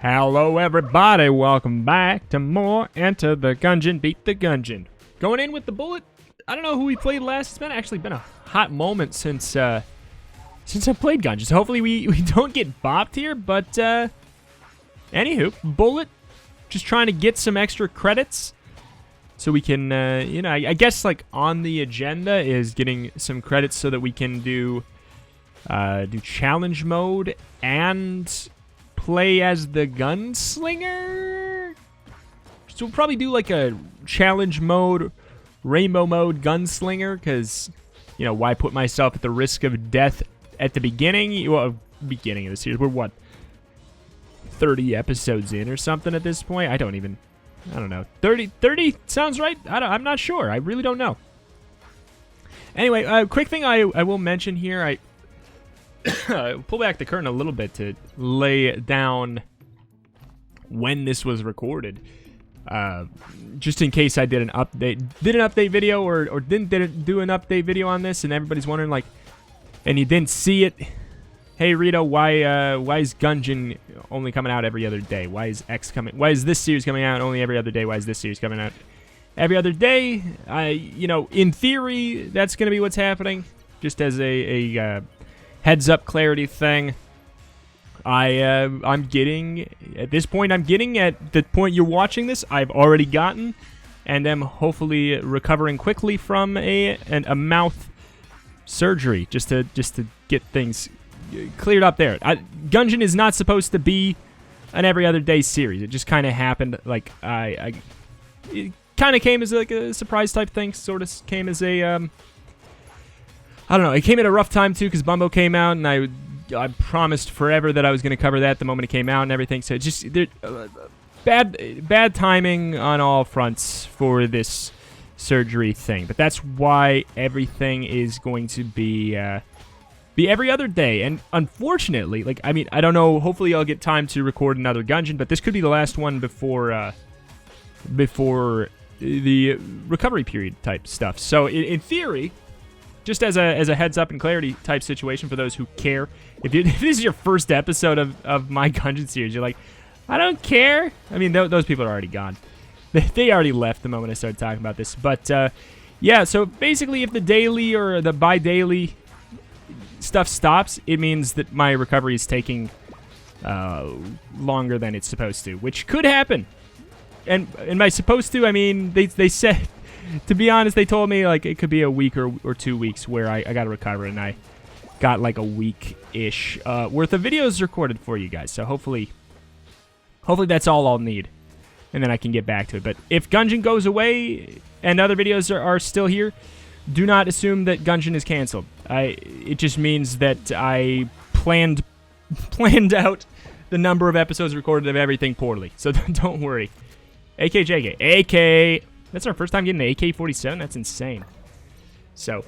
Hello everybody, welcome back to more Enter the Gungeon, Beat the Gungeon. Going in with the bullet. I don't know who we played last. It's actually been a hot moment since I played Gungeon. So hopefully we don't get bopped here, but anywho, bullet. Just trying to get some extra credits so we can, you know, I guess like on the agenda is getting some credits so that we can do challenge mode and play as the gunslinger. So we'll probably do like a challenge mode, rainbow mode gunslinger, because, you know, why put myself at the risk of death at the beginning? Well, beginning of the series. We're what, 30 episodes in or something at this point? I don't know. 30 sounds right? I'm not sure. I really don't know. Anyway, quick thing I will mention here. I pull back the curtain a little bit to lay down when this was recorded. Just in case I did an update video or didn't do an update video on this and everybody's wondering, like, and you didn't see it. Hey Rito, why is Gungeon only coming out every other day? Why is this series coming out only every other day? Why is this series coming out every other day? You know, in theory, that's going to be what's happening. Just as a heads up clarity thing. I'm getting, at this point, at the point you're watching this, I've already gotten, and am hopefully recovering quickly from a mouth surgery, just to get things cleared up there. Gungeon is not supposed to be an every other day series. It just kind of happened. Like it kind of came as like a surprise type thing. Sort of came as a I don't know. It came at a rough time too because Bumbo came out, and I promised forever that I was going to cover that the moment it came out and everything. So it's just bad timing on all fronts for this surgery thing. But that's why everything is going to be every other day. And unfortunately, like, I mean, I don't know. Hopefully, I'll get time to record another Gungeon, but this could be the last one before the recovery period type stuff. So in theory, just as a heads up and clarity type situation for those who care, if this is your first episode of my Gungeon series, you're like, I don't care. I mean, those people are already gone. They already left the moment I started talking about this. But yeah, so basically, if the daily or the bi-daily stuff stops, it means that my recovery is taking longer than it's supposed to, which could happen. And by supposed to, I mean they said, to be honest, they told me like it could be a week or 2 weeks where I got to recover, and I got like a week-ish worth of videos recorded for you guys. So hopefully that's all I'll need, and then I can get back to it. But if Gungeon goes away and other videos are still here, do not assume that Gungeon is canceled. It just means that I planned out the number of episodes recorded of everything poorly. So don't worry. AKJK. AK. That's our first time getting the AK-47. That's insane. So,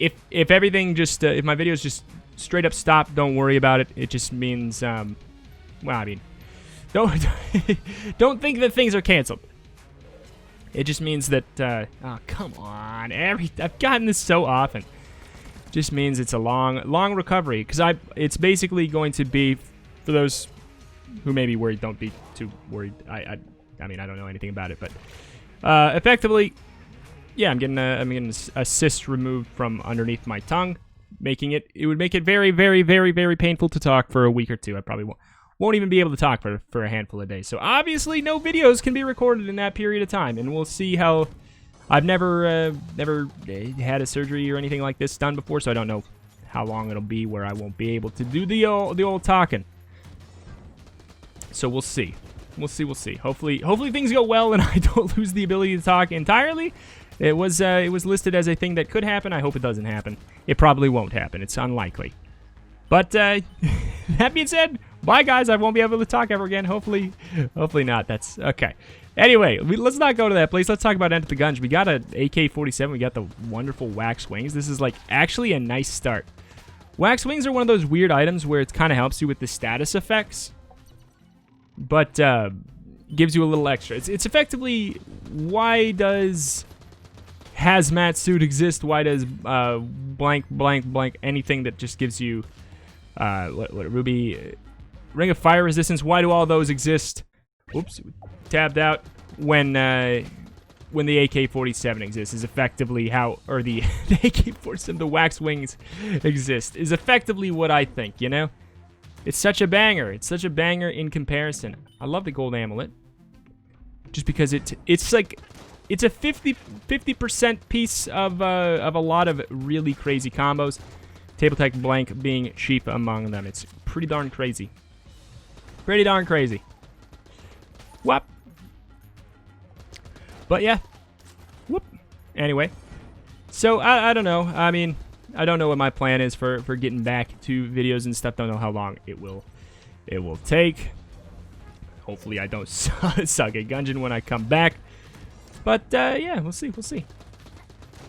if everything just if my videos just straight up stop, don't worry about it. It just means well, I mean, don't think that things are canceled. It just means that oh, come on. I've gotten this so often. It just means it's a long recovery, because it's basically going to be, for those who may be worried, don't be too worried. I mean, I don't know anything about it, but effectively, yeah, I'm getting a cyst removed from underneath my tongue, it would make it very, very, very, very painful to talk for a week or two. I probably won't even be able to talk for a handful of days. So obviously, no videos can be recorded in that period of time, and we'll see how. I've never had a surgery or anything like this done before, so I don't know how long it'll be where I won't be able to do the old talking. So we'll see. We'll see. Hopefully things go well and I don't lose the ability to talk entirely. It was listed as a thing that could happen. I hope it doesn't happen. It probably won't happen. It's unlikely. But that being said, bye guys. I won't be able to talk ever again. Hopefully not. That's okay. Anyway, let's not go to that place. Let's talk about Enter the Gungeon. We got an AK-47. We got the wonderful wax wings. This is like actually a nice start. Wax wings are one of those weird items where it kind of helps you with the status effects, but gives you a little extra. It's effectively, why does hazmat suit exist? Why does blank anything that just gives you what ruby Ring of Fire Resistance. Why do all those exist? Oops, tabbed out. When the AK-47 exists is effectively how, or the AK-47, the wax wings exist, is effectively what I think, you know? It's such a banger. It's such a banger in comparison. I love the gold amulet. Just because it's like, it's a 50% piece of a lot of really crazy combos. Table Tech Blank being chief among them. It's pretty darn crazy. Pretty darn crazy. Whoop. But yeah. Whoop. Anyway. So, I don't know. I mean, I don't know what my plan is for getting back to videos and stuff. Don't know how long it will take. Hopefully I don't suck at Gungeon when I come back. But, yeah, we'll see. We'll see.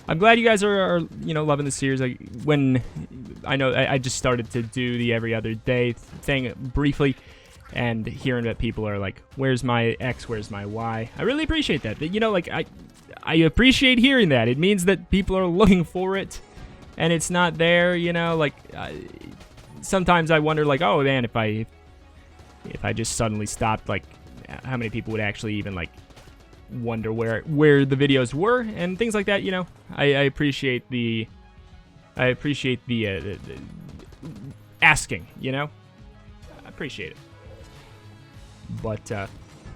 I'm glad you guys are you know, loving the series. When I know I just started to do the every other day thing briefly, and hearing that people are like, "Where's my X? Where's my Y?" I really appreciate that. You know, like I appreciate hearing that. It means that people are looking for it, and it's not there. You know, like sometimes I wonder, like, oh man, if I just suddenly stopped, like, how many people would actually even like wonder where the videos were and things like that. You know, I appreciate the asking, you know. I appreciate it. But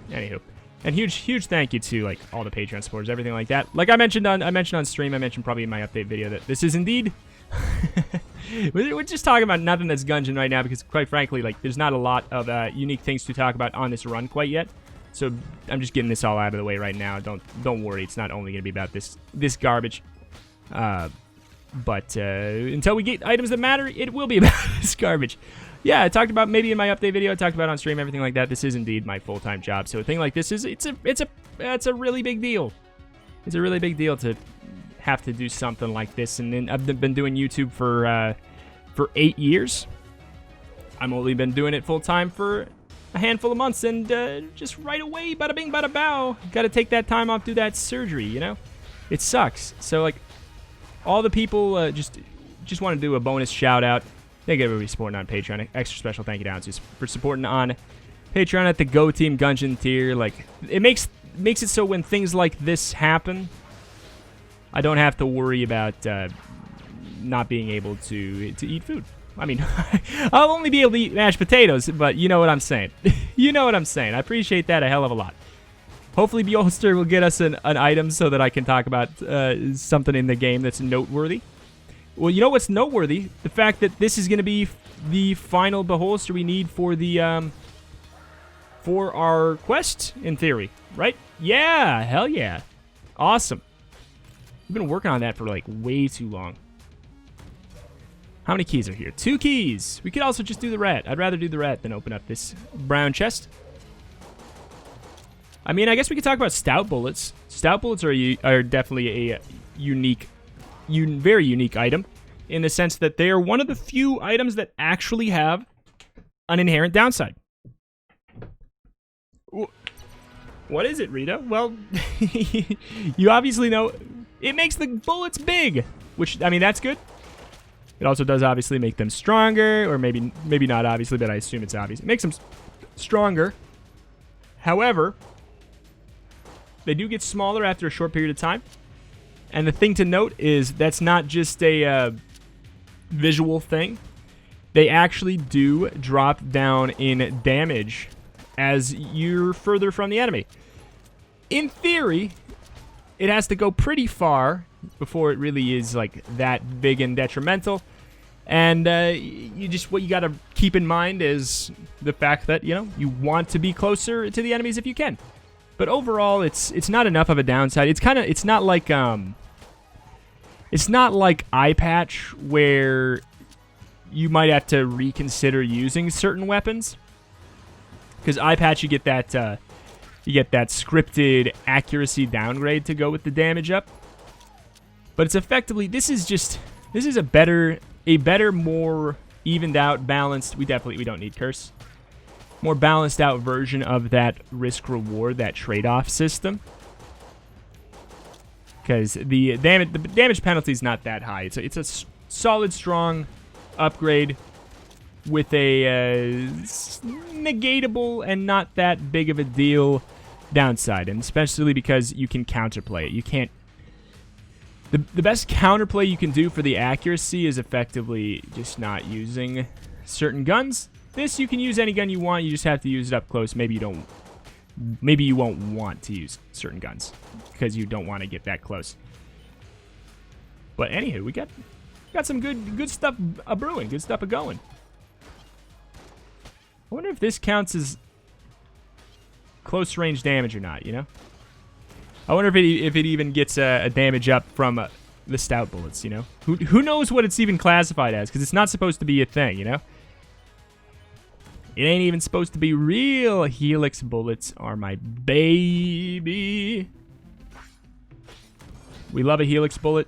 anywho, and huge thank you to like all the Patreon supporters, everything like that. Like I mentioned on stream, I mentioned probably in my update video that this is indeed we're just talking about nothing that's Gungeon right now, because quite frankly, like, there's not a lot of unique things to talk about on this run quite yet. So I'm just getting this all out of the way right now. Don't worry, it's not only gonna be about this garbage. But until we get items that matter, it will be about this garbage. Yeah, I talked about maybe in my update video. I talked about on stream, everything like that. This is indeed my full-time job. So a thing like this it's a really big deal. It's a really big deal to have to do something like this. And then I've been doing YouTube for 8 years. I've only been doing it full-time for a handful of months, and just right away, bada bing, bada bow, got to take that time off, do that surgery. You know, it sucks. So like, all the people just want to do a bonus shout out. Thank everybody supporting on Patreon. Extra special thank you to Aonsu for supporting on Patreon at the Go Team Gungeon tier. Like, it makes it so when things like this happen, I don't have to worry about not being able to eat food. I mean, I'll only be able to eat mashed potatoes, but you know what I'm saying. You know what I'm saying. I appreciate that a hell of a lot. Hopefully, Beholster will get us an item so that I can talk about something in the game that's noteworthy. Well, you know what's noteworthy? The fact that this is going to be the final Beholster we need for the for our quest, in theory, right? Yeah, hell yeah. Awesome. We've been working on that for like way too long. How many keys are here? 2 keys. We could also just do the rat. I'd rather do the rat than open up this brown chest. I mean, I guess we could talk about stout bullets. Stout bullets are definitely a very unique item, in the sense that they are one of the few items that actually have an inherent downside. What is it, Rita? Well, you obviously know it makes the bullets big, which, I mean, that's good. It also does obviously make them stronger, or maybe not obviously, but I assume it's obvious. It makes them stronger. However, they do get smaller after a short period of time. And the thing to note is that's not just a visual thing. They actually do drop down in damage as you're further from the enemy. In theory, it has to go pretty far before it really is like that big and detrimental. And what you got to keep in mind is the fact that, you know, you want to be closer to the enemies if you can. But overall, it's not enough of a downside. It's not like eye patch, where you might have to reconsider using certain weapons. Because eye patch, you get that scripted accuracy downgrade to go with the damage up. But it's effectively, this is a better, more evened out, balanced. We don't need curse. More balanced out version of that risk reward, that trade-off system. Because the damage penalty is not that high. It's a solid, strong upgrade. with a negatable and not that big of a deal downside, and especially because you can counterplay it. You can't... The best counterplay you can do for the accuracy is effectively just not using certain guns. This, you can use any gun you want, you just have to use it up close. Maybe you won't want to use certain guns because you don't want to get that close. But anywho, we got some good stuff a-brewing, good stuff a-going. I wonder if this counts as close range damage or not, you know? I wonder if it even gets a damage up from the stout bullets, you know? Who knows what it's even classified as, because it's not supposed to be a thing, you know? It ain't even supposed to be real. Helix bullets are my baby. We love a Helix bullet,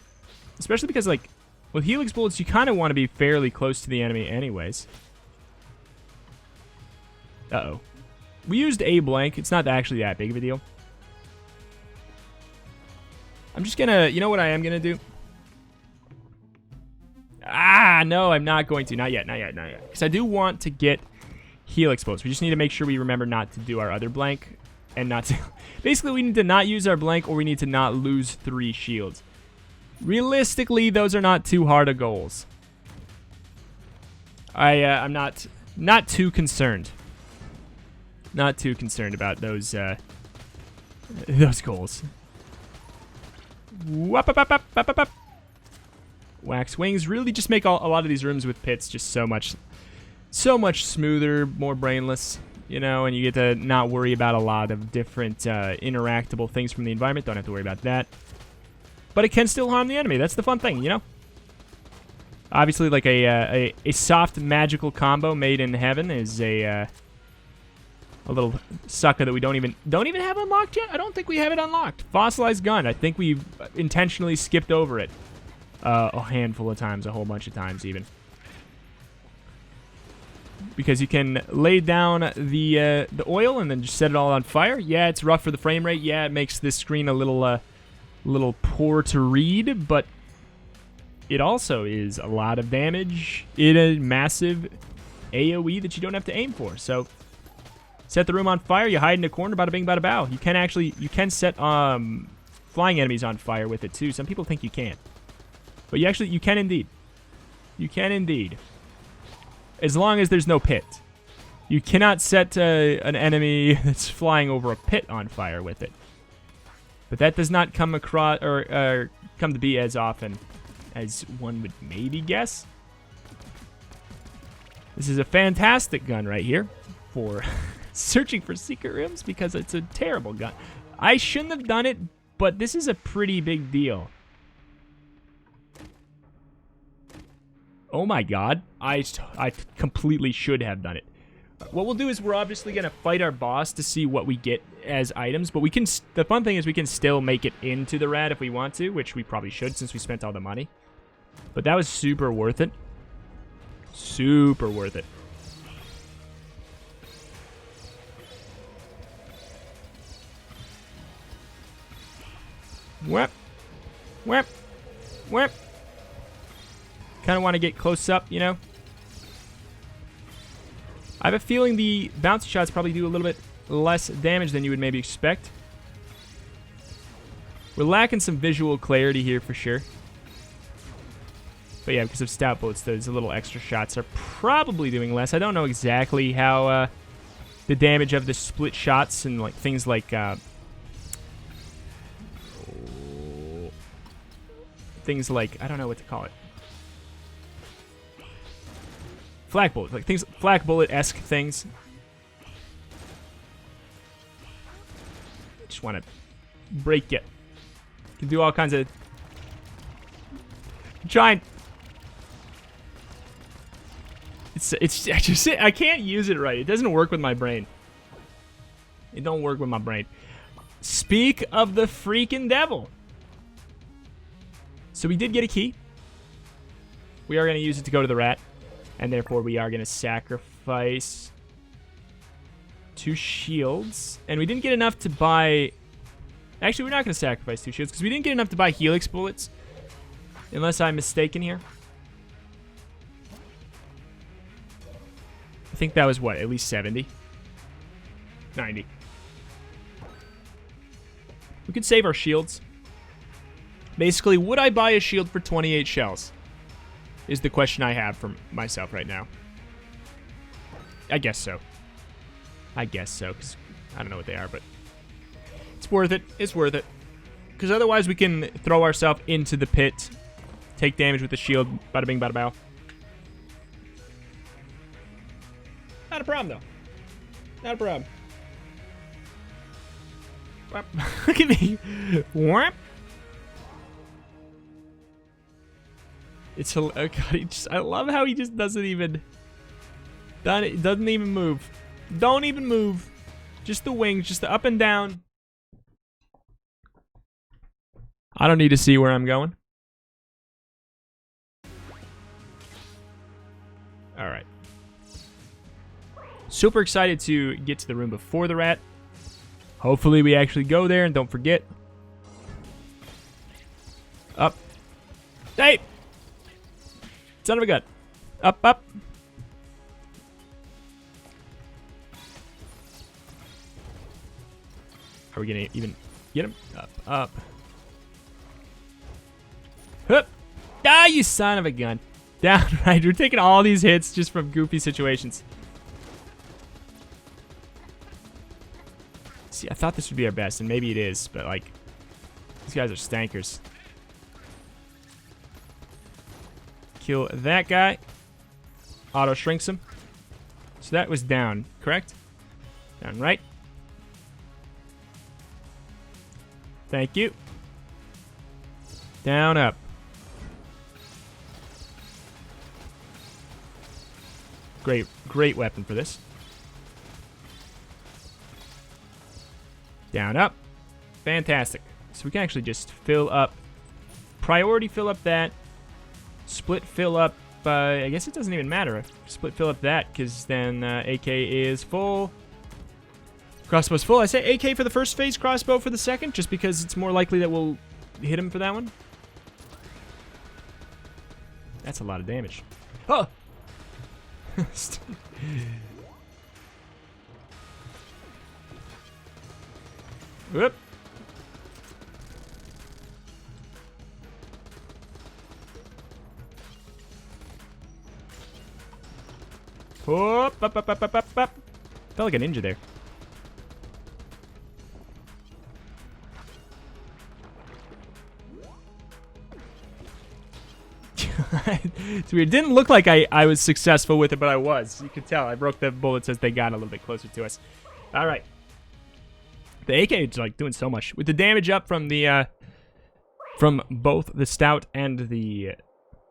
especially because, like, with Helix bullets, you kind of want to be fairly close to the enemy anyways. Uh-oh. We used a blank. It's not actually that big of a deal. I'm just gonna... You know what I am gonna do? Ah, no, I'm not going to. Not yet, not yet, not yet. Because I do want to get Helix bullets. We just need to make sure we remember not to do our other blank. And not to... Basically, we need to not use our blank, or we need to not lose 3 shields. Realistically, those are not too hard of goals. I'm not too concerned. Not too concerned about those goals. Whoop, up, up, up, up, up, up. Wax wings really just make a lot of these rooms with pits just so much smoother, more brainless, you know, and you get to not worry about a lot of different interactable things from the environment. Don't have to worry about that. But it can still harm the enemy. That's the fun thing, you know? Obviously, like a soft magical combo made in heaven is a little sucker that we don't even have unlocked yet. I don't think we have it unlocked. Fossilized gun. I think we've intentionally skipped over it a handful of times, a whole bunch of times even. Because you can lay down the oil and then just set it all on fire. Yeah, it's rough for the frame rate. Yeah, it makes this screen a little poor to read, but it also is a lot of damage in a massive AoE that you don't have to aim for. So set the room on fire, you hide in a corner, bada bing, bada bow. You can set flying enemies on fire with it too. Some people think you can't. But you can indeed. You can indeed. As long as there's no pit. You cannot set an enemy that's flying over a pit on fire with it. But that does not come across or come to be as often as one would maybe guess. This is a fantastic gun right here for searching for secret rooms because it's a terrible gun. I shouldn't have done it, but this is a pretty big deal. Oh my god, I completely should have done it. What we'll do is we're obviously going to fight our boss to see what we get as items, but we can. The fun thing is we can still make it into the rat if we want to, which we probably should since we spent all the money. But that was super worth it. Super worth it. Whip. Whip. Whip. Kind of want to get close up, you know? I have a feeling the bouncy shots probably do a little bit less damage than you would maybe expect. We're lacking some visual clarity here for sure. But yeah, because of stout bullets, those little extra shots are probably doing less. I don't know exactly how the damage of the split shots and like things like I don't know what to call it. Flak bullet, like things, flak bullet-esque things. Just want to break it. Can do all kinds of giant. I can't use it right. It doesn't work with my brain. It don't work with my brain. Speak of the freaking devil. So we did get a key. We are going to use it to go to the rat. And therefore, we are going to sacrifice 2 shields. And we didn't get enough to buy... Actually, we're not going to sacrifice 2 shields because we didn't get enough to buy Helix bullets. Unless I'm mistaken here. think that was, what, at least 70? 90. We could save our shields. Basically, would I buy a shield for 28 shells? Is the question I have for myself right now. I guess so. I guess so, because I don't know what they are, but it's worth it. It's worth it. Because otherwise we can throw ourselves into the pit, take damage with the shield, bada bing, bada bow. Not a problem, though. Not a problem. Look at me. Whap. It's oh God, I love how he just doesn't even move. Don't even move. Just the wings, just the up and down. I don't need to see where I'm going. All right. Super excited to get to the room before the rat. Hopefully we actually go there and don't forget. Up. Hey! Son of a gun. Up, up. Are we gonna even get him? Up, up. Hup. Ah, you son of a gun. Down, right. We're taking all these hits just from goofy situations. See, I thought this would be our best, and maybe it is, but, like, these guys are stankers. Kill that guy. Auto shrinks him. So that was down, correct? Down right. Thank you. Down up. Great, great weapon for this. Down up. Fantastic. So we can actually just fill up. Priority fill up that. Split fill up. I guess it doesn't even matter. Split fill up that because then AK is full. Crossbow's full. I say AK for the first phase, crossbow for the second, just because it's more likely that we'll hit him for that one. That's a lot of damage. Oh! Whoop. Whoop. Up, up, up, up, up, up. Felt like a ninja there. It's weird. It didn't look like I was successful with it, but I was. You could tell. I broke the bullets as they got a little bit closer to us. All right. The AK is like doing so much with the damage up from the from both the stout and the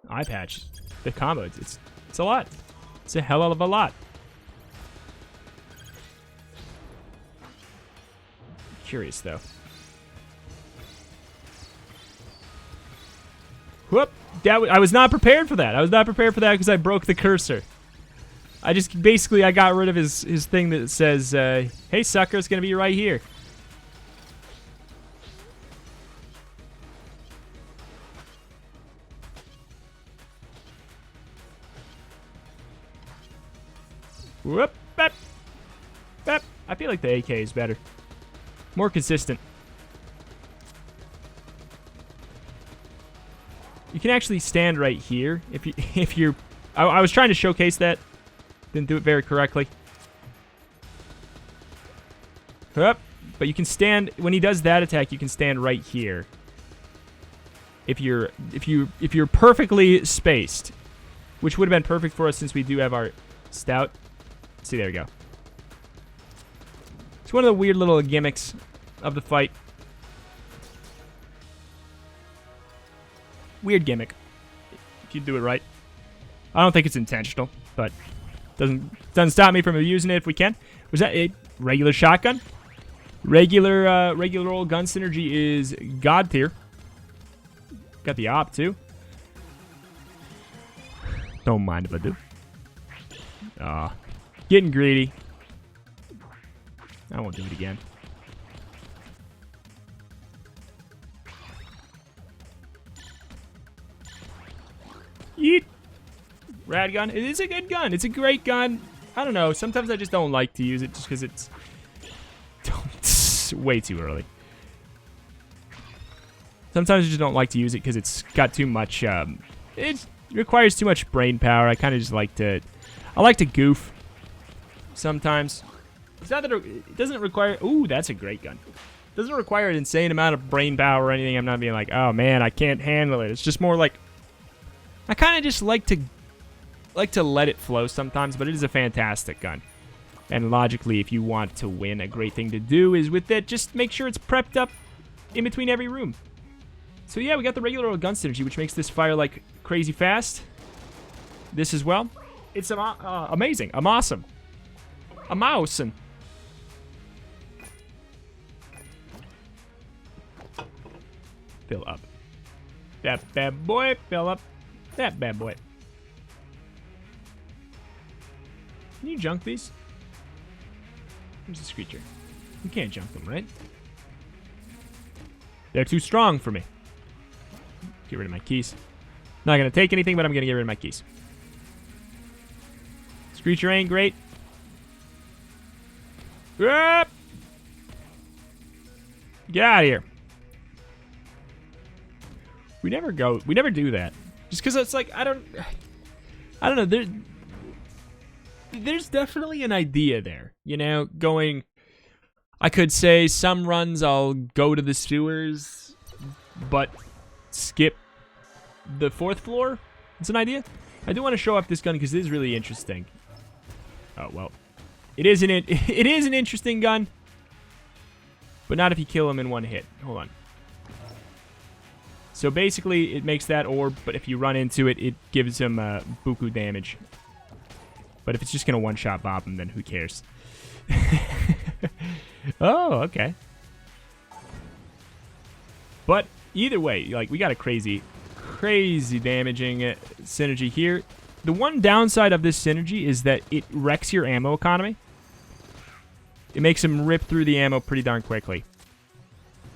eye patch. The combo, it's a lot. It's a hell of a lot. Curious though. Whoop! I was not prepared for that. I was not prepared for that because I broke the cursor. I just basically I got rid of his thing that says, "Hey sucker, it's gonna be right here." Whoop! Bep, bep. I feel like the AK is better, more consistent. You can actually stand right here if you're. I was trying to showcase that, didn't do it very correctly. But you can stand when he does that attack. You can stand right here. If you're perfectly spaced, which would have been perfect for us since we do have our stout. See, there we go. It's one of the weird little gimmicks of the fight. Weird gimmick, if you do it right. I don't think it's intentional, but doesn't stop me from using it if we can. Was that a regular shotgun? Regular old gun synergy is god tier. Got the op too. Don't mind if I do. Getting greedy. I won't do it again. Yeet. Rad gun. It is a good gun. It's a great gun. I don't know. Sometimes I just don't like to use it just because it's way too early. Sometimes I just don't like to use it because it's got too much, it requires too much brain power. I kind of just like to, I like to goof sometimes. It's not that it doesn't require, ooh, that's a great gun. It doesn't require an insane amount of brain power or anything. I'm not being like, oh man, I can't handle it. It's just more like, I kind of just like to let it flow sometimes, but it is a fantastic gun. And logically, if you want to win, a great thing to do is with it, just make sure it's prepped up in between every room. So yeah, we got the regular old gun synergy, which makes this fire like crazy fast. This as well. It's amazing. I'm awesome. I'm awesome. Fill up. That bad boy. Fill up. That bad boy. Can you junk these? Where's the screecher? You can't junk them, right? They're too strong for me. Get rid of my keys. Not gonna take anything, but I'm gonna get rid of my keys. Screecher ain't great. Get out of here. We never do that. Just because it's like, I don't know, there's definitely an idea there, you know, going, I could say some runs I'll go to the sewers, but skip the 4th floor. It's an idea. I do want to show off this gun because it is really interesting. Oh, well. It is an interesting gun, but not if you kill him in one hit. Hold on. So basically, it makes that orb, but if you run into it, it gives him buku damage. But if it's just going to one-shot bob him, then who cares? Oh, okay. But either way, like, we got a crazy damaging synergy here. The one downside of this synergy is that it wrecks your ammo economy. It makes them rip through the ammo pretty darn quickly.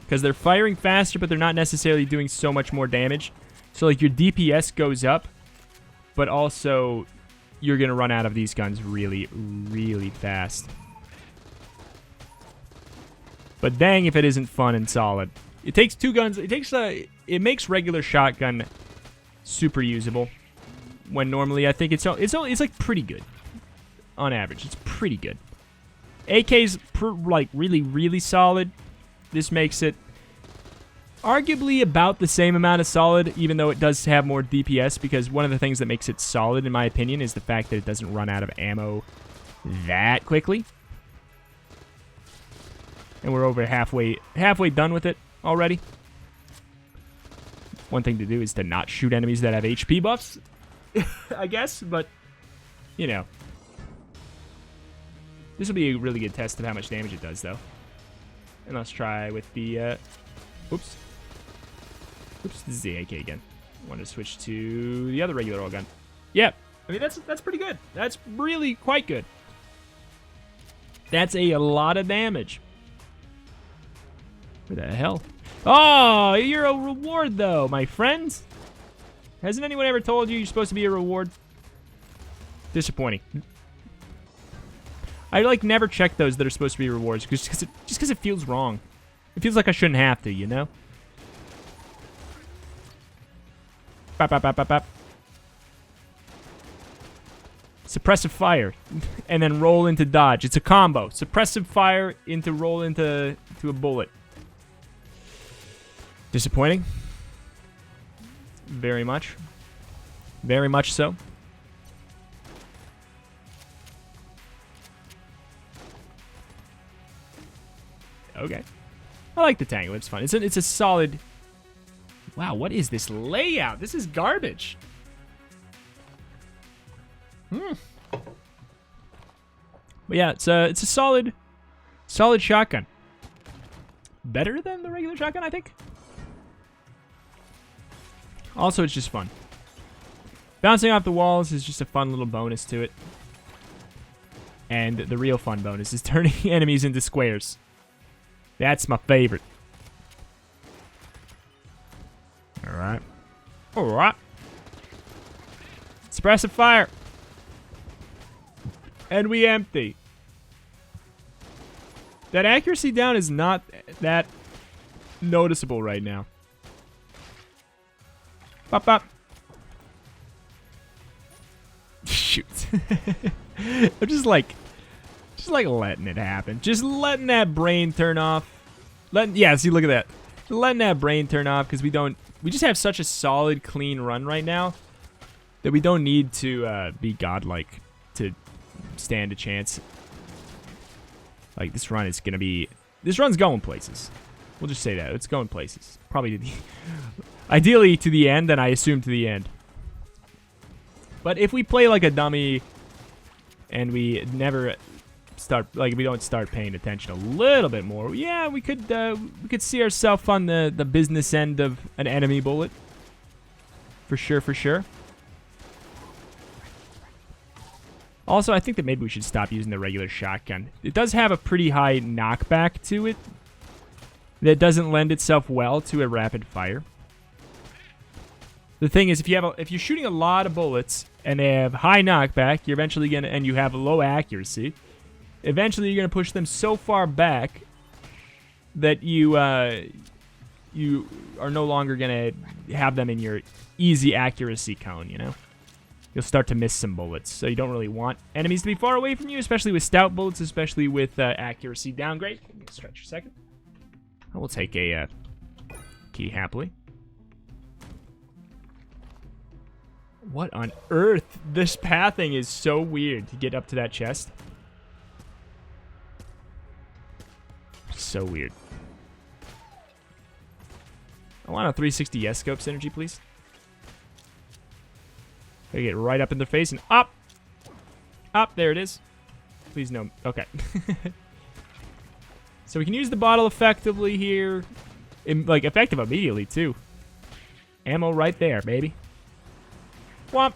Because they're firing faster, but they're not necessarily doing so much more damage. So, like, your DPS goes up, but also you're going to run out of these guns really, really fast. But dang if it isn't fun and solid. It takes two guns. It makes regular shotgun super usable. When normally I think it's like pretty good. On average, it's pretty good. AK's like really, really solid. This makes it arguably about the same amount of solid, even though it does have more DPS, because one of the things that makes it solid, in my opinion, is the fact that it doesn't run out of ammo that quickly. And we're over halfway done with it already. One thing to do is to not shoot enemies that have HP buffs, I guess, but, you know. This will be a really good test of how much damage it does, though. And let's try with the, oops. Oops, this is the AK again. I want to switch to the other regular old gun. Yeah, I mean, that's pretty good. That's really quite good. That's a lot of damage. Where the hell? Oh, you're a reward, though, my friends. Hasn't anyone ever told you you're supposed to be a reward? Disappointing. I, like, never check those that are supposed to be rewards, just because it feels wrong. It feels like I shouldn't have to, you know? Bap, bap, bap, bap, bap. Suppressive fire. And then roll into dodge. It's a combo. Suppressive fire into roll into a bullet. Disappointing. Very much. Very much so. Okay. I like the tangle. It's fun. It's a solid... Wow, what is this layout? This is garbage. But yeah, it's a solid shotgun. Better than the regular shotgun, I think. Also, it's just fun. Bouncing off the walls is just a fun little bonus to it. And the real fun bonus is turning enemies into squares. That's my favorite. Alright. Alright. Suppressive fire. And we empty. That accuracy down is not that noticeable right now. Pop, pop. Shoot. I'm just like letting it happen. Just letting that brain turn off. Yeah, see, look at that. Letting that brain turn off because we just have such a solid, clean run right now that we don't need to be godlike to stand a chance. Like, this run's going places. We'll just say that. It's going places. Probably ideally to the end, and I assume to the end. But if we play like a dummy and we never start, like, we don't start paying attention a little bit more, yeah, we could see ourselves on the business end of an enemy bullet. For sure, for sure. Also, I think that maybe we should stop using the regular shotgun. It does have a pretty high knockback to it that doesn't lend itself well to a rapid fire. The thing is, if you're shooting a lot of bullets and they have high knockback, you're eventually gonna, and you have low accuracy, eventually you're gonna push them so far back that you are no longer gonna have them in your easy accuracy cone, you know? You'll start to miss some bullets, so you don't really want enemies to be far away from you, especially with stout bullets, especially with accuracy downgrade. Stretch a second. I will take a key happily. What on earth? This pathing is so weird to get up to that chest. So weird. I want a 360 S-scope synergy, please. Gotta get right up in their face and up! Up, there it is. Please no. Okay. So we can use the bottle effectively here. Like, effective immediately, too. Ammo right there, baby. Womp!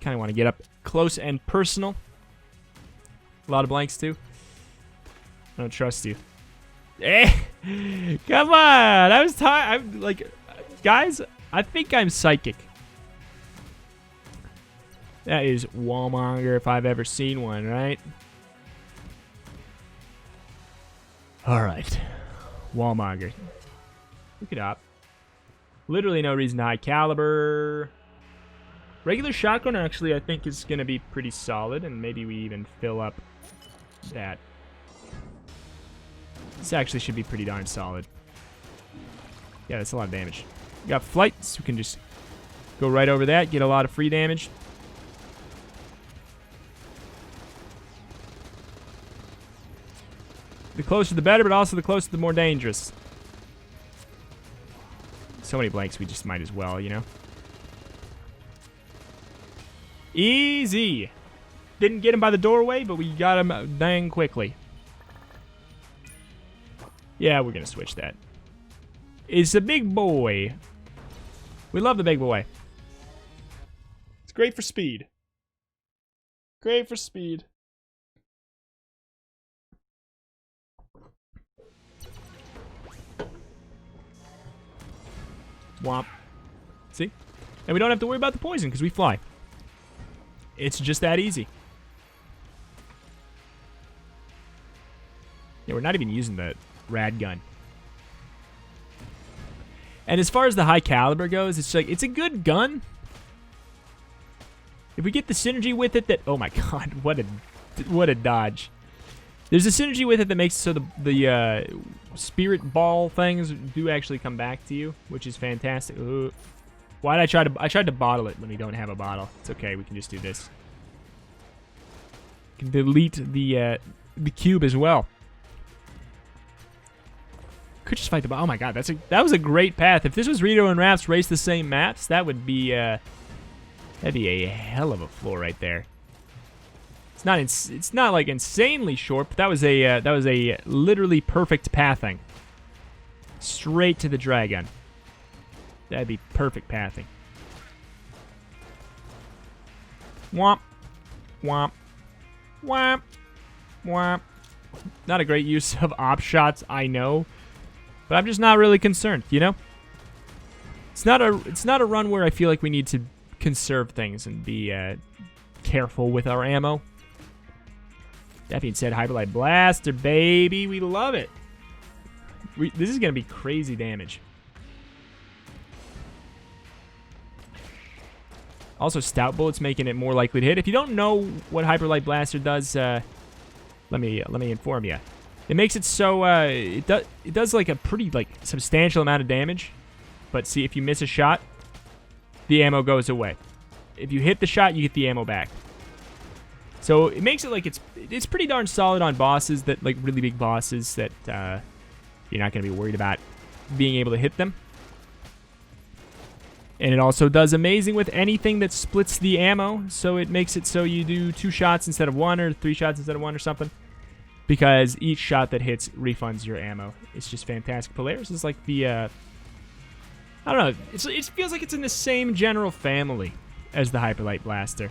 Kind of want to get up close and personal. A lot of blanks, too. I don't trust you. Eh! Come on! I was tired. I'm like, guys, I think I'm psychic. That is wallmonger if I've ever seen one, right? Alright. Wallmonger. Look it up. Literally no reason to high caliber. Regular shotgun actually I think is going to be pretty solid, and maybe we even fill up that. This actually should be pretty darn solid. Yeah, that's a lot of damage. We got flight, so we can just go right over that, get a lot of free damage. The closer the better, but also the closer the more dangerous. So many blanks, we just might as well, you know? Easy! Didn't get him by the doorway, but we got him dang quickly. Yeah, we're gonna switch that. It's a big boy. We love the big boy. It's great for speed. Great for speed. Womp. See? And we don't have to worry about the poison because we fly. It's just that easy. Yeah, we're not even using the rad gun. And as far as the high caliber goes, it's like, it's a good gun. If we get the synergy with it that, oh my god, what a dodge. There's a synergy with it that makes it so the spirit ball things do actually come back to you, which is fantastic. Ooh. Why'd I tried to bottle it when we don't have a bottle. It's okay, we can just do this. We can delete the cube as well. Could just fight the... Oh my god, that was a great path. If this was Rito and Raps race the same maps, that would be that'd be a hell of a floor right there. It's not like insanely short, but that was a literally perfect pathing. Straight to the dragon. That'd be perfect pathing. Womp. Womp. Womp. Womp. Not a great use of op shots, I know. But I'm just not really concerned, you know? It's not a run where I feel like we need to conserve things and be careful with our ammo. That being said, Hyperlight Blaster, baby. We love it. This is going to be crazy damage. Also, Stout Bullets making it more likely to hit. If you don't know what Hyperlight Blaster does, let me inform you. It makes it so it does like a pretty substantial amount of damage. But see, if you miss a shot, the ammo goes away. If you hit the shot, you get the ammo back. So it makes it like it's pretty darn solid on bosses that really big bosses that you're not going to be worried about being able to hit them. And it also does amazing with anything that splits the ammo. So it makes it so you do 2 shots instead of 1 or 3 shots instead of 1 or something. Because each shot that hits refunds your ammo. It's just fantastic. Polaris is like the, I don't know, it feels like it's in the same general family as the Hyperlight Blaster.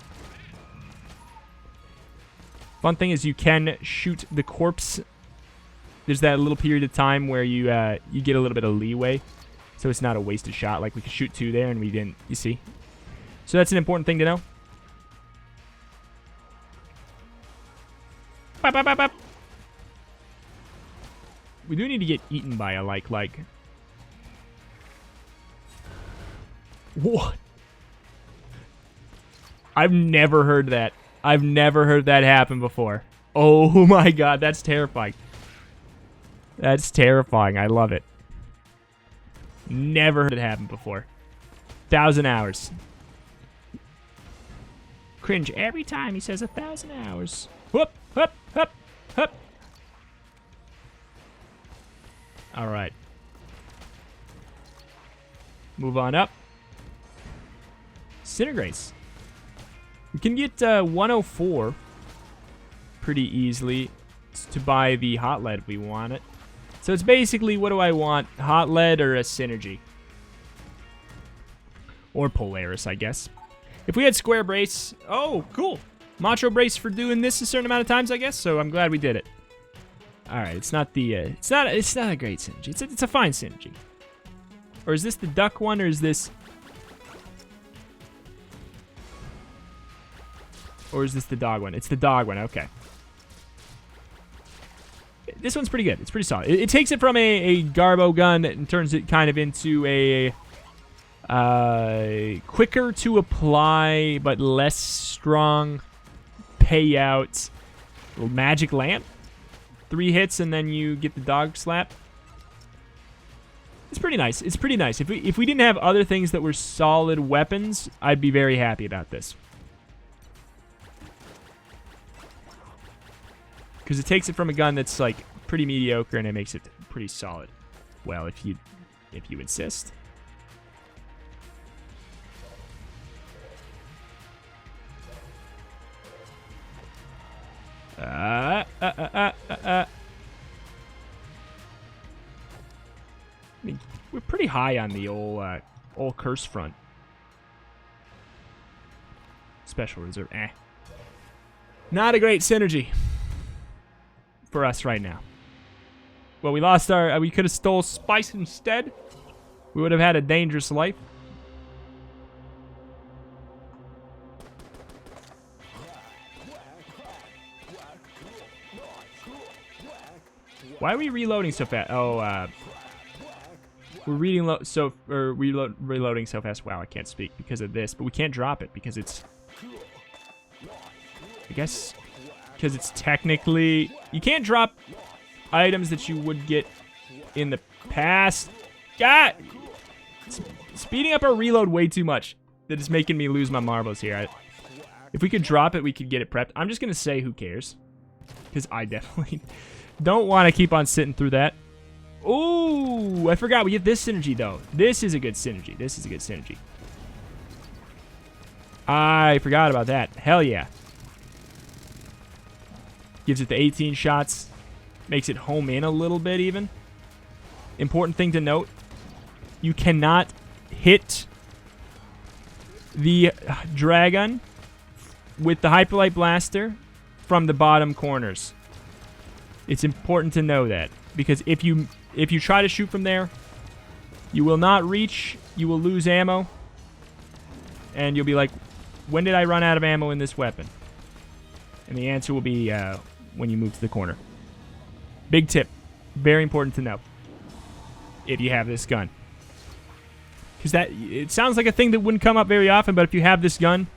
Fun thing is you can shoot the corpse. There's that little period of time where you get a little bit of leeway. So it's not a wasted shot. Like we could shoot 2 there and we didn't, you see? So that's an important thing to know. Bop, bop, bop, bop. We do need to get eaten by a like. What? I've never heard that. I've never heard that happen before. Oh my god, that's terrifying. That's terrifying. I love it. Never heard it happen before. 1,000 hours. Cringe every time he says 1,000 hours. Whoop, whoop, whoop, whoop. All right. Move on up. Synergies. We can get 104 pretty easily to buy the hot lead if we want it. So it's basically, what do I want? Hot lead or a synergy? Or Polaris, I guess. If we had square brace... Oh, cool. Macho brace for doing this a certain amount of times, I guess. So I'm glad we did it. All right, it's not the... it's not a great synergy. It's a fine synergy. Or is this the duck one, or is this... Or is this the dog one? It's the dog one, okay. This one's pretty good. It's pretty solid. It takes it from a Garbo gun and turns it kind of into a quicker to apply but less strong payout magic lamp. 3 hits and then you get the dog slap. It's pretty nice. It's pretty nice. If we didn't have other things that were solid weapons, I'd be very happy about this. Because it takes it from a gun that's like pretty mediocre and it makes it pretty solid. Well, if you insist. I mean, we're pretty high on the old curse front. Special reserve, not a great synergy for us right now. Well, we lost our... we could have stole spice instead. We would have had a dangerous life. Why are we reloading so fast? Oh, we're reloading so fast. Wow, I can't speak because of this, but we can't drop it because it's... I guess... Because it's technically... You can't drop items that you would get in the past. God! It's speeding up our reload way too much. That is making me lose my marbles here. If we could drop it, we could get it prepped. I'm just going to say who cares. Because I definitely don't want to keep on sitting through that. Ooh! I forgot. We get this synergy, though. This is a good synergy. This is a good synergy. I forgot about that. Hell yeah. Gives it the 18 shots. Makes it home in a little bit even. Important thing to note. You cannot hit the dragon with the Hyperlight Blaster from the bottom corners. It's important to know that. Because if you try to shoot from there, you will not reach. You will lose ammo. and you'll be like, when did I run out of ammo in this weapon? And the answer will be when you move to the corner. Big tip. Very important to know. If you have this gun. Because it sounds like a thing that wouldn't come up very often, but if you have this gun,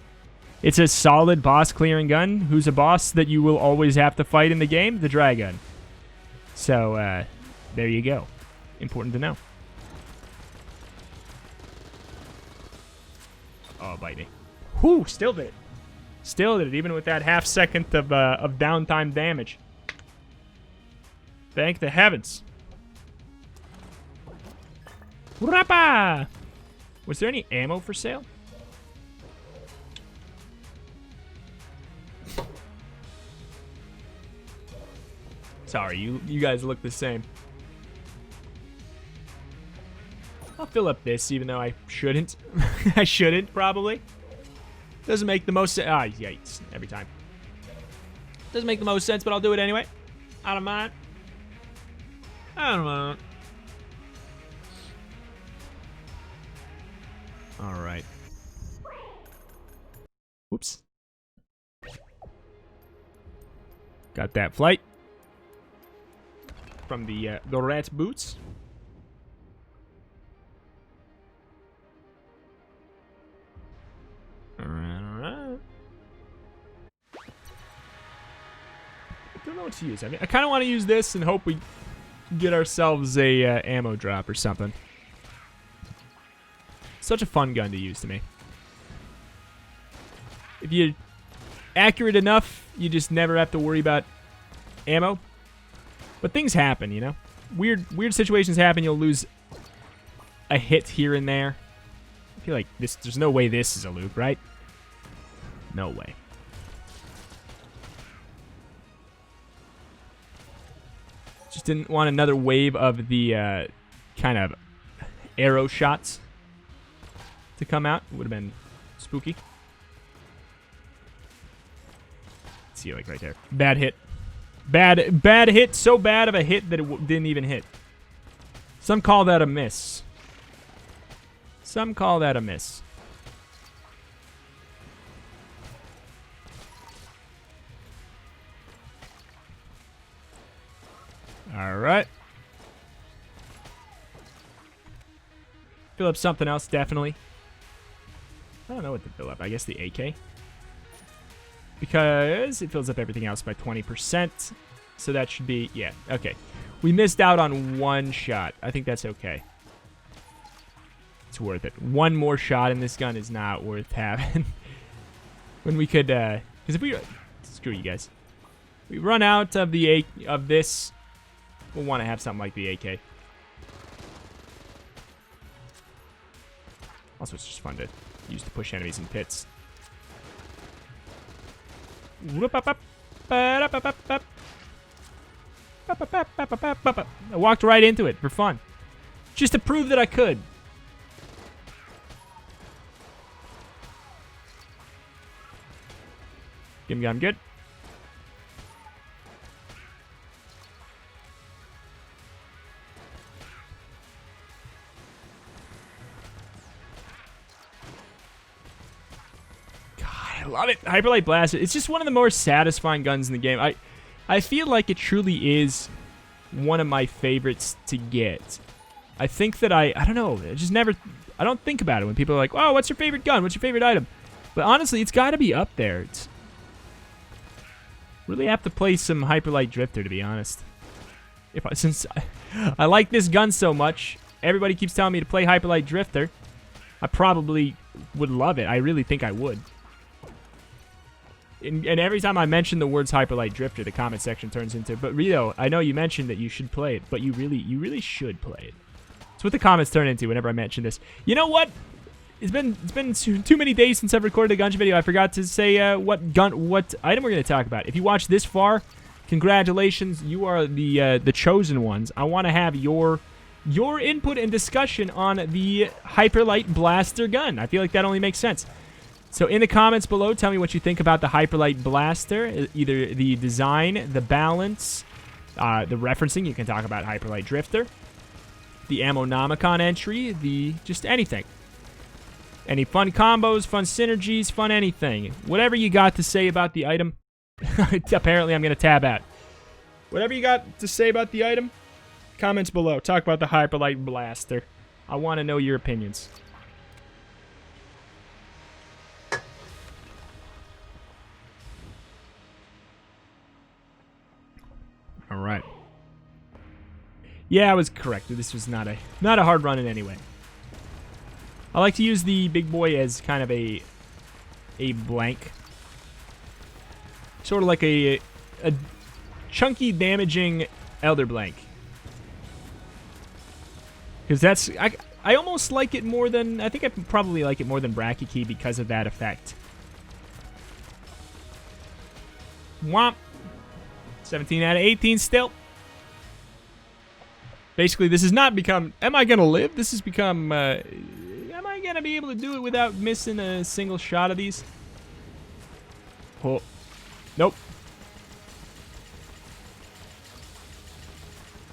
it's a solid boss clearing gun. Who's a boss that you will always have to fight in the game? The Dragon. So, there you go. Important to know. Oh, bite me. Whew, still did it. Still did it, even with that half second of downtime damage. Thank the heavens. Rappa! Was there any ammo for sale? Sorry, you guys look the same. I'll fill up this, even though I shouldn't. I shouldn't, probably. Doesn't make the most sense. Ah, yikes. Every time. Doesn't make the most sense, but I'll do it anyway. I don't mind. I don't mind. Alright. Whoops. Got that flight. From the rat boots. Alright. I don't know what to use. I mean, I kind of want to use this and hope we get ourselves a ammo drop or something. Such a fun gun to use to me. If you're accurate enough, you just never have to worry about ammo. But things happen, you know? Weird situations happen. You'll lose a hit here and there. I feel like there's no way this is a loop, right? No way. Just didn't want another wave of the kind of arrow shots to come out. Would have been spooky. See, like right there. Bad hit. Bad hit. So bad of a hit that it didn't even hit. Some call that a miss. Some call that a miss. Alright. Fill up something else, definitely. I don't know what to fill up. I guess the AK. Because it fills up everything else by 20%. So that should be... Yeah, okay. We missed out on one shot. I think that's okay. It's worth it. One more shot in this gun is not worth having. When we could... Because if we... Screw you guys. We run out of the of this... We'll want to have something like the AK. Also, it's just fun to use to push enemies in pits. I walked right into it for fun. Just to prove that I could. I'm good. I love it. Hyperlight Blaster. It's just one of the more satisfying guns in the game. I feel like it truly is one of my favorites to get. I think that I don't know. I don't think about it when people are like, oh, what's your favorite gun? What's your favorite item? But honestly, it's got to be up there. It's really have to play some Hyperlight Drifter, to be honest. Since I like this gun so much, everybody keeps telling me to play Hyperlight Drifter. I probably would love it. I really think I would. And every time I mention the words Hyperlight Drifter, the comment section turns into, but Rito, I know you mentioned that you should play it, but you really should play it. That's what the comments turn into whenever I mention this. You know what? It's been too many days since I've recorded a Gungeon video. I forgot to say what item we're going to talk about. If you watched this far, congratulations. You are the chosen ones. I want to have your input and discussion on the Hyperlight Blaster gun. I feel like that only makes sense. So in the comments below, tell me what you think about the Hyperlight Blaster, either the design, the balance, the referencing. You can talk about Hyperlight Drifter, the Ammonomicon entry, just anything. Any fun combos, fun synergies, fun anything. Whatever you got to say about the item. Apparently, I'm going to tab out. Whatever you got to say about the item, comments below. Talk about the Hyperlight Blaster. I want to know your opinions. All right. Yeah, I was correct. This was not a hard run in any way. I like to use the big boy as kind of a blank. Sort of like a chunky, damaging Elder Blank. Because that's... I almost like it more than... I think I probably like it more than Bracky Key because of that effect. Womp. 17 out of 18 still. Basically, this has not become... Am I going to live? This has become... am I going to be able to do it without missing a single shot of these? Oh. Nope.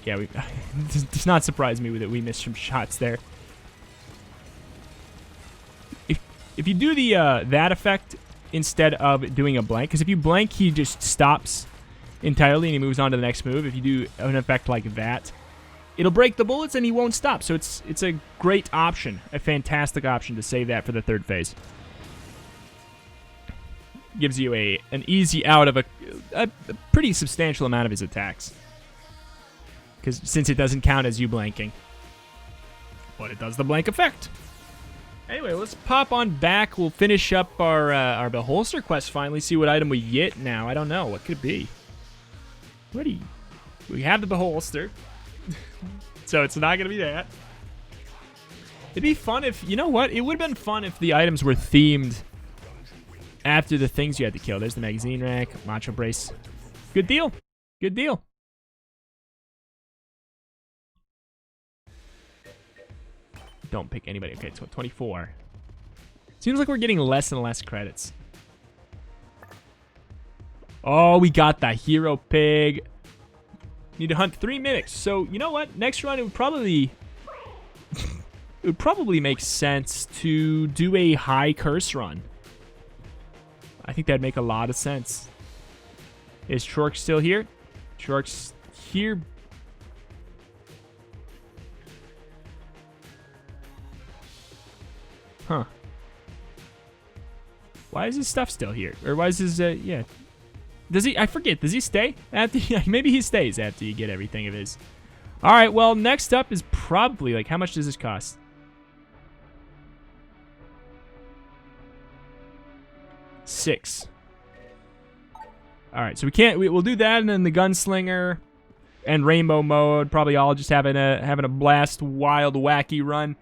Yeah, it does not surprise me that we missed some shots there. If you do the that effect instead of doing a blank, because if you blank, he just stops entirely and he moves on to the next move. If you do an effect like that, it'll break the bullets and he won't stop. So it's a great option, a fantastic option to save that for the third phase. Gives you an easy out of a pretty substantial amount of his attacks. Because since it doesn't count as you blanking. But it does the blank effect. Anyway, let's pop on back. We'll finish up our Beholster quest finally. See what item we get now. I don't know. What could it be? Ready. We have the Beholster. So it's not going to be that. It'd be fun if... You know what? It would have been fun if the items were themed after the things you had to kill. There's the magazine rack. Macho brace. Good deal. Good deal. Don't pick anybody. Okay, 24. Seems like we're getting less and less credits. Oh, we got the hero pig. Need to hunt 3 mimics. So, you know what? Next run, it would probably... it would probably make sense to do a high curse run. I think that'd make a lot of sense. Is Chork still here? Chork's here. Huh. Why is his stuff still here? Or why is his, yeah. Does he, I forget, does he stay? After, maybe he stays after you get everything of his. Alright, well, next up is probably, like, how much does this cost? $6. Alright, so we'll do that, and then the Gunslinger and Rainbow Mode, probably all just having a blast, wild, wacky run.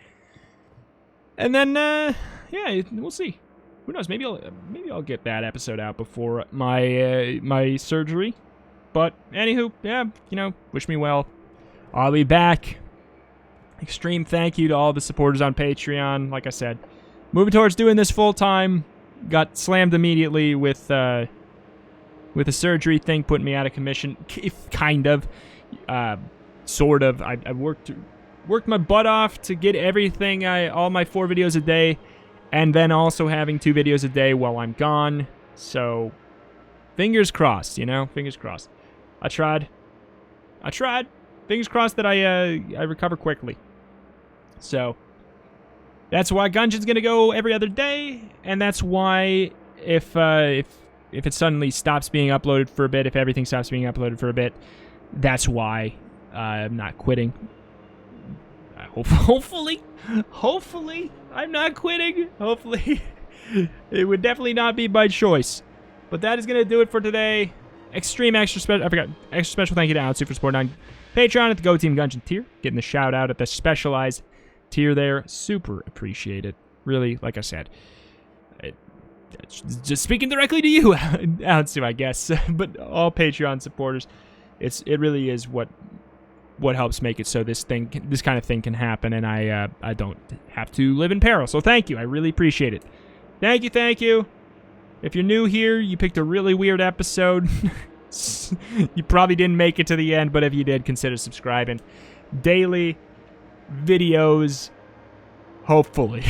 And then, yeah, we'll see. Who knows? Maybe I'll get that episode out before my my surgery. But anywho, yeah, you know, wish me well. I'll be back. Extreme thank you to all the supporters on Patreon. Like I said, moving towards doing this full time. Got slammed immediately with a surgery thing, putting me out of commission. Kind of, sort of. I worked my butt off to get everything, all my 4 videos a day, and then also having 2 videos a day while I'm gone. So, fingers crossed, you know, fingers crossed. I tried. Fingers crossed that I recover quickly. So, that's why Gungeon's gonna go every other day, and that's why if it suddenly stops being uploaded for a bit, if everything stops being uploaded for a bit, that's why I'm not quitting. Hopefully, I'm not quitting. Hopefully, it would definitely not be by choice. But that is gonna do it for today. Extra special thank you to Aonsu for supporting on Patreon at the Go Team Gungeon tier, getting the shout out at the specialized tier there. Super appreciate it. Really, like I said, just speaking directly to you, Aonsu, I guess. But all Patreon supporters, it really is what helps make it so this kind of thing can happen, and I don't have to live in peril. So thank you. I really appreciate it. Thank you. If you're new here, you picked a really weird episode. You probably didn't make it to the end, but if you did, consider subscribing. Daily videos, hopefully.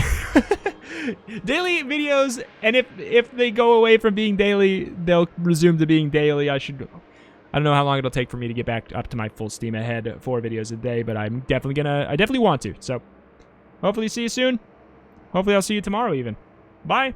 Daily videos, and if they go away from being daily, they'll resume to being daily. I don't know how long it'll take for me to get back up to my full steam ahead 4 videos a day, but I definitely want to. So hopefully see you soon. Hopefully I'll see you tomorrow even. Bye.